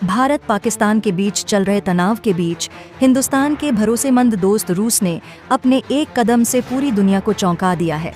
भारत पाकिस्तान के बीच चल रहे तनाव के बीच हिंदुस्तान के भरोसेमंद दोस्त रूस ने अपने एक कदम से पूरी दुनिया को चौंका दिया है।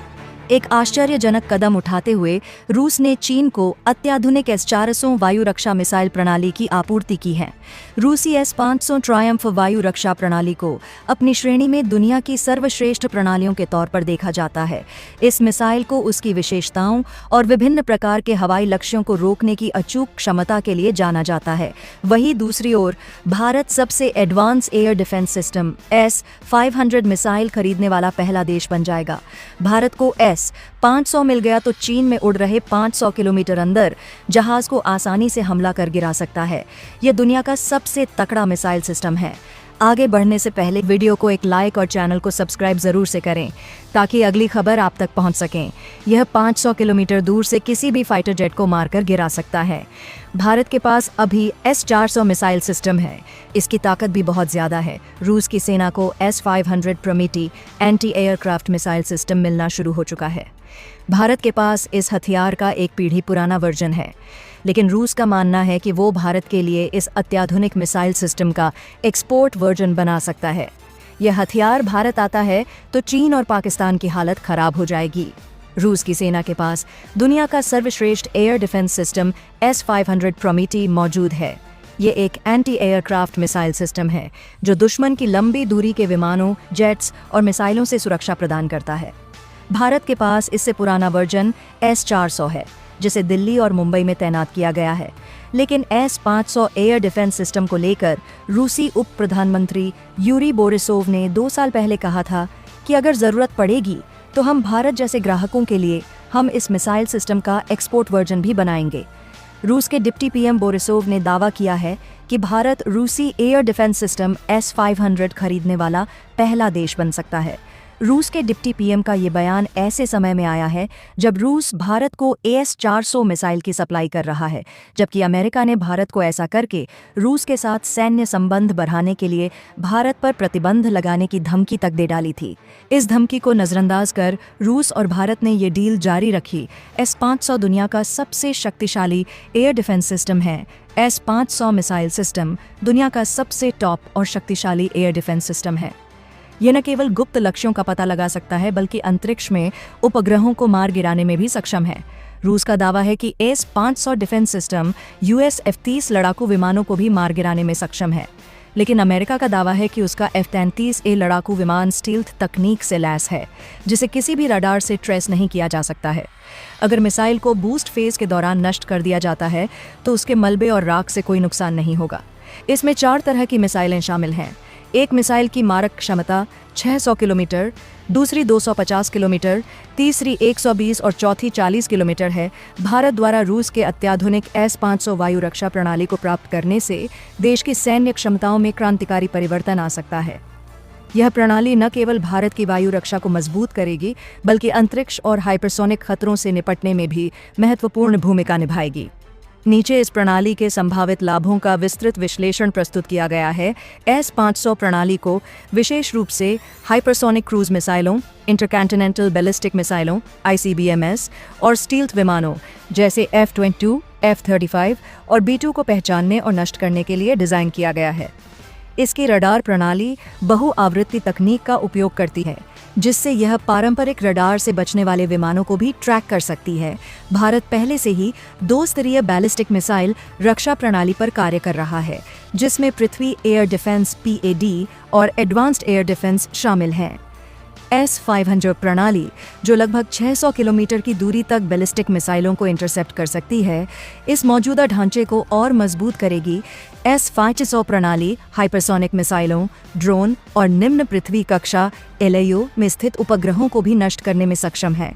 एक आश्चर्यजनक कदम उठाते हुए रूस ने चीन को अत्याधुनिक S-400 वायु रक्षा मिसाइल प्रणाली की आपूर्ति की है। रूसी S-500 ट्रायम्फ वायु रक्षा प्रणाली को अपनी श्रेणी में दुनिया की सर्वश्रेष्ठ प्रणालियों के तौर पर देखा जाता है। इस मिसाइल को उसकी विशेषताओं और विभिन्न प्रकार के हवाई लक्ष्यों को रोकने की अचूक क्षमता के लिए जाना जाता है। वहीं दूसरी ओर भारत सबसे advance air defence system S-500 missile खरीदने वाला पहला देश बन जाएगा। भारत को S-500 मिल गया तो चीन में उड़ रहे 500 किलोमीटर अंदर जहाज को आसानी से हमला कर गिरा सकता है। यह दुनिया का सबसे तकड़ा मिसाइल सिस्टम है। आगे बढ़ने से पहले वीडियो को एक लाइक और चैनल को सब्सक्राइब जरूर से करें ताकि अगली खबर आप तक पहुंच सकें। यह 500 किलोमीटर दूर से किसी भी फाइटर जेट को मारकर गिरा सकता है। भारत के पास अभी S-400 मिसाइल सिस्टम है। इसकी ताकत भी बहुत ज़्यादा है। रूस की सेना को S-500 Prometey anti aircraft missile system मिलना शुरू हो चुका है। भारत के पास इस हथियार का एक पीढ़ी पुराना वर्जन है, लेकिन रूस का मानना है कि वो भारत के लिए इस अत्याधुनिक मिसाइल सिस्टम का एक्सपोर्ट वर्जन बना सकता है। यह हथियार भारत आता है तो चीन और पाकिस्तान की हालत खराब हो जाएगी। रूस की सेना के पास दुनिया का सर्वश्रेष्ठ एयर डिफेंस सिस्टम S-500 प्रोमेटी मौजूद है। ये एक एंटी एयरक्राफ्ट मिसाइल सिस्टम है जो दुश्मन की लंबी दूरी के विमानों, जेट्स और मिसाइलों से सुरक्षा प्रदान करता है। भारत के पास इससे पुराना वर्जन S-400 है जिसे दिल्ली और मुंबई में तैनात किया गया है, लेकिन S-500 एयर डिफेंस सिस्टम को लेकर रूसी उप प्रधानमंत्री यूरी बोरिसोव ने 2 साल पहले कहा था कि अगर ज़रूरत पड़ेगी तो हम भारत जैसे ग्राहकों के लिए हम इस मिसाइल सिस्टम का एक्सपोर्ट वर्जन भी बनाएंगे। रूस के डिप्टी PM बोरिसोव ने दावा किया है कि भारत रूसी एयर डिफेंस सिस्टम S-500 खरीदने वाला पहला देश बन सकता है। रूस के डिप्टी PM का ये बयान ऐसे समय में आया है जब रूस भारत को S-400 मिसाइल की सप्लाई कर रहा है, जबकि अमेरिका ने भारत को ऐसा करके रूस के साथ सैन्य संबंध बढ़ाने के लिए भारत पर प्रतिबंध लगाने की धमकी तक दे डाली थी। इस धमकी को नज़रअंदाज कर रूस और भारत ने ये डील जारी रखी। S-500 दुनिया का सबसे शक्तिशाली एयर डिफेंस सिस्टम है। S-500 मिसाइल सिस्टम दुनिया का सबसे टॉप और शक्तिशाली एयर डिफेंस सिस्टम है। यह न केवल गुप्त लक्ष्यों का पता लगा सकता है बल्कि अंतरिक्ष में उपग्रहों को मार गिराने में भी सक्षम है। रूस का दावा है कि S-500 defence system US F-30 लड़ाकू विमानों को भी मार गिराने में सक्षम है, लेकिन अमेरिका का दावा है कि उसका F-33A लड़ाकू विमान स्टील्थ तकनीक से लैस है जिसे किसी भी रडार से ट्रेस नहीं किया जा सकता है। अगर मिसाइल को बूस्ट फेज के दौरान नष्ट कर दिया जाता है तो उसके मलबे और राख से कोई नुकसान नहीं होगा। इसमें 4 तरह की मिसाइलें शामिल हैं। एक मिसाइल की मारक क्षमता 600 किलोमीटर, दूसरी 250 किलोमीटर, तीसरी 120 और चौथी 40 किलोमीटर है। भारत द्वारा रूस के अत्याधुनिक S-500 वायु रक्षा प्रणाली को प्राप्त करने से देश की सैन्य क्षमताओं में क्रांतिकारी परिवर्तन आ सकता है। यह प्रणाली न केवल भारत की वायु रक्षा को मजबूत करेगी बल्कि अंतरिक्ष और हाइपरसोनिक खतरों से निपटने में भी महत्वपूर्ण भूमिका निभाएगी। नीचे इस प्रणाली के संभावित लाभों का विस्तृत विश्लेषण प्रस्तुत किया गया है। S-500 प्रणाली को विशेष रूप से हाइपरसोनिक क्रूज मिसाइलों, इंटरकॉन्टिनेंटल बैलिस्टिक मिसाइलों ICBMs और स्टील्थ विमानों जैसे F-22, F-35 और B-2 को पहचानने और नष्ट करने के लिए डिज़ाइन किया गया है। इसकी रडार प्रणाली बहुआवृत्ति तकनीक का उपयोग करती है जिससे यह पारंपरिक रडार से बचने वाले विमानों को भी ट्रैक कर सकती है। भारत पहले से ही 2 स्तरीय बैलिस्टिक मिसाइल रक्षा प्रणाली पर कार्य कर रहा है जिसमें पृथ्वी एयर डिफेंस PAD और एडवांस्ड एयर डिफेंस शामिल हैं। S-500 प्रणाली जो लगभग 600 किलोमीटर की दूरी तक बैलिस्टिक मिसाइलों को इंटरसेप्ट कर सकती है, इस मौजूदा ढांचे को और मजबूत करेगी। S-500 प्रणाली हाइपरसोनिक मिसाइलों, ड्रोन और निम्न पृथ्वी कक्षा LEO में स्थित उपग्रहों को भी नष्ट करने में सक्षम है।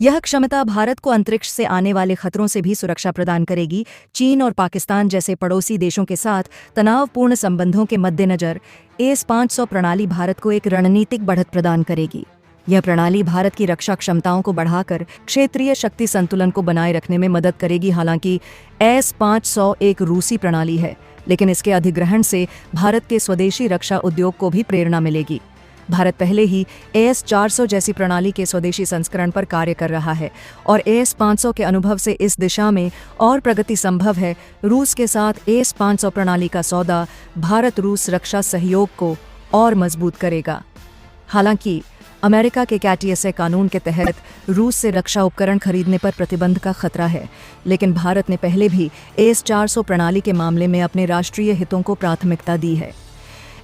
यह क्षमता भारत को अंतरिक्ष से आने वाले खतरों से भी सुरक्षा प्रदान करेगी। चीन और पाकिस्तान जैसे पड़ोसी देशों के साथ तनावपूर्ण संबंधों के मद्देनजर S-500 प्रणाली भारत को एक रणनीतिक बढ़त प्रदान करेगी। यह प्रणाली भारत की रक्षा क्षमताओं को बढ़ाकर क्षेत्रीय शक्ति संतुलन को बनाए रखने में मदद करेगी। हालांकि S-500 एक रूसी प्रणाली है, लेकिन इसके अधिग्रहण से भारत के स्वदेशी रक्षा उद्योग को भी प्रेरणा मिलेगी। भारत पहले ही AS-400 जैसी प्रणाली के स्वदेशी संस्करण पर कार्य कर रहा है और AS-500 के अनुभव से इस दिशा में और प्रगति संभव है। रूस के साथ AS-500 प्रणाली का सौदा भारत रूस रक्षा सहयोग को और मजबूत करेगा। हालांकि अमेरिका के कैटीएसए कानून के तहत रूस से रक्षा उपकरण खरीदने पर प्रतिबंध का खतरा है, लेकिन भारत ने पहले भी AS-400 प्रणाली के मामले में अपने राष्ट्रीय हितों को प्राथमिकता दी है।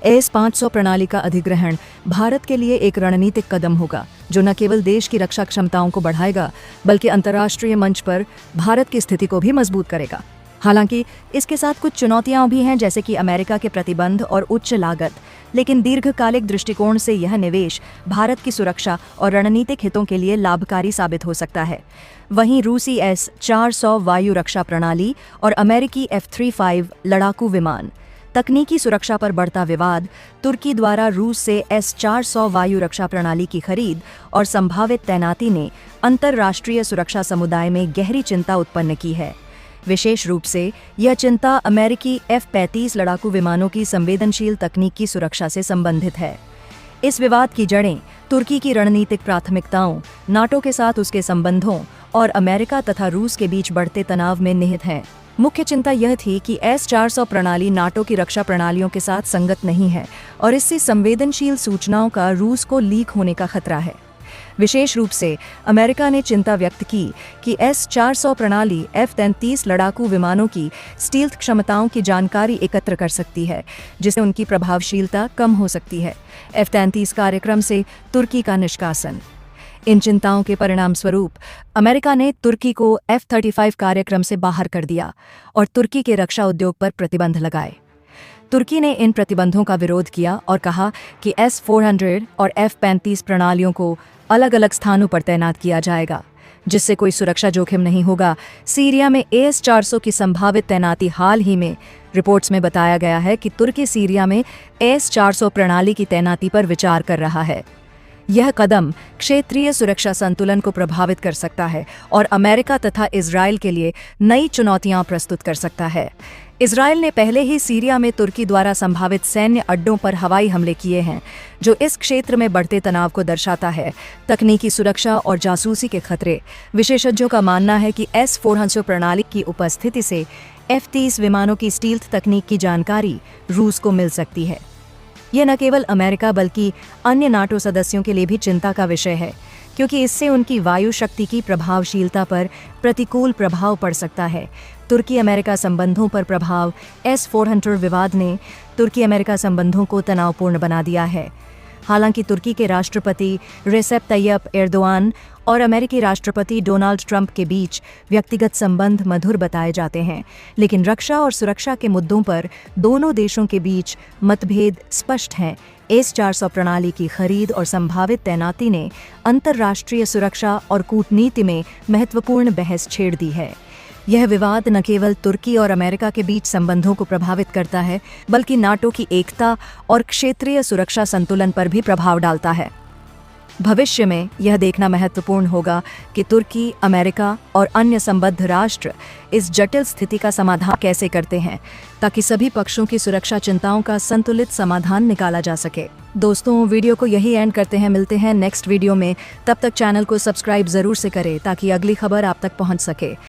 AS-500 प्रणाली का अधिग्रहण भारत के लिए एक रणनीतिक कदम होगा, जो न केवल देश की रक्षा क्षमताओं को बढ़ाएगा, बल्कि अंतर्राष्ट्रीय मंच पर भारत की स्थिति को भी मजबूत करेगा। हालांकि इसके साथ कुछ चुनौतियां भी हैं, जैसे कि अमेरिका के प्रतिबंध और उच्च लागत, लेकिन दीर्घकालिक दृष्टिकोण से यह निवेश भारत की सुरक्षा और रणनीतिक हितों के लिए लाभकारी साबित हो सकता है। वहीं रूसी S-400 वायु रक्षा प्रणाली और अमेरिकी F-35 लड़ाकू विमान तकनीकी सुरक्षा पर बढ़ता विवाद, तुर्की द्वारा रूस से S-400 वायु रक्षा प्रणाली की खरीद और संभावित तैनाती ने अंतर्राष्ट्रीय सुरक्षा समुदाय में गहरी चिंता उत्पन्न की है। विशेष रूप से यह चिंता अमेरिकी F-35 लड़ाकू विमानों की संवेदनशील तकनीकी सुरक्षा से संबंधित है। इस विवाद की जड़ें तुर्की की रणनीतिक प्राथमिकताओं, नाटो के साथ उसके संबंधों और अमेरिका तथा रूस के बीच बढ़ते तनाव में निहित हैं। मुख्य चिंता यह थी कि S-400 प्रणाली नाटो की रक्षा प्रणालियों के साथ संगत नहीं है और इससे संवेदनशील सूचनाओं का रूस को लीक होने का खतरा है। विशेष रूप से अमेरिका ने चिंता व्यक्त की कि S-400 प्रणाली F-35 लड़ाकू विमानों की स्टील्थ क्षमताओं की जानकारी एकत्र कर सकती है, जिससे उनकी प्रभावशीलता कम हो सकती है। F-35 कार्यक्रम से तुर्की का निष्कासन। इन चिंताओं के परिणाम स्वरूप अमेरिका ने तुर्की को F-35 कार्यक्रम से बाहर कर दिया और तुर्की के रक्षा उद्योग पर प्रतिबंध लगाए। तुर्की ने इन प्रतिबंधों का विरोध किया और कहा कि S-400 और F-35 प्रणालियों को अलग अलग स्थानों पर तैनात किया जाएगा, जिससे कोई सुरक्षा जोखिम नहीं होगा। सीरिया में AS-400 की संभावित तैनाती। हाल ही में रिपोर्ट्स में बताया गया है कि तुर्की सीरिया में AS-400 प्रणाली की तैनाती पर विचार कर रहा है। यह कदम क्षेत्रीय सुरक्षा संतुलन को प्रभावित कर सकता है और अमेरिका तथा इजरायल के लिए नई चुनौतियां प्रस्तुत कर सकता है। इजरायल ने पहले ही सीरिया में तुर्की द्वारा संभावित सैन्य अड्डों पर हवाई हमले किए हैं, जो इस क्षेत्र में बढ़ते तनाव को दर्शाता है। तकनीकी सुरक्षा और जासूसी के खतरे। विशेषज्ञों का मानना है कि S-400 प्रणाली की उपस्थिति से F-30 विमानों की स्टील्थ तकनीक की जानकारी रूस को मिल सकती है। यह न केवल अमेरिका बल्कि अन्य नाटो सदस्यों के लिए भी चिंता का विषय है, क्योंकि इससे उनकी वायु शक्ति की प्रभावशीलता पर प्रतिकूल प्रभाव पड़ सकता है। तुर्की अमेरिका संबंधों पर प्रभाव। S-400 विवाद ने तुर्की अमेरिका संबंधों को तनावपूर्ण बना दिया है। हालांकि तुर्की के राष्ट्रपति रेसेप तैयप एर्दोआन और अमेरिकी राष्ट्रपति डोनाल्ड ट्रंप के बीच व्यक्तिगत संबंध मधुर बताए जाते हैं, लेकिन रक्षा और सुरक्षा के मुद्दों पर दोनों देशों के बीच मतभेद स्पष्ट हैं। S-400 प्रणाली की खरीद और संभावित तैनाती ने अंतर्राष्ट्रीय सुरक्षा और कूटनीति में महत्वपूर्ण बहस छेड़ दी है। यह विवाद न केवल तुर्की और अमेरिका के बीच संबंधों को प्रभावित करता है, बल्कि नाटो की एकता और क्षेत्रीय सुरक्षा संतुलन पर भी प्रभाव डालता है। भविष्य में यह देखना महत्वपूर्ण होगा कि तुर्की, अमेरिका और अन्य संबद्ध राष्ट्र इस जटिल स्थिति का समाधान कैसे करते हैं, ताकि सभी पक्षों की सुरक्षा चिंताओं का संतुलित समाधान निकाला जा सके। दोस्तों, वीडियो को यही एंड करते हैं। मिलते हैं नेक्स्ट वीडियो में। तब तक चैनल को सब्सक्राइब जरूर से करें ताकि अगली खबर आप तक पहुंच सके।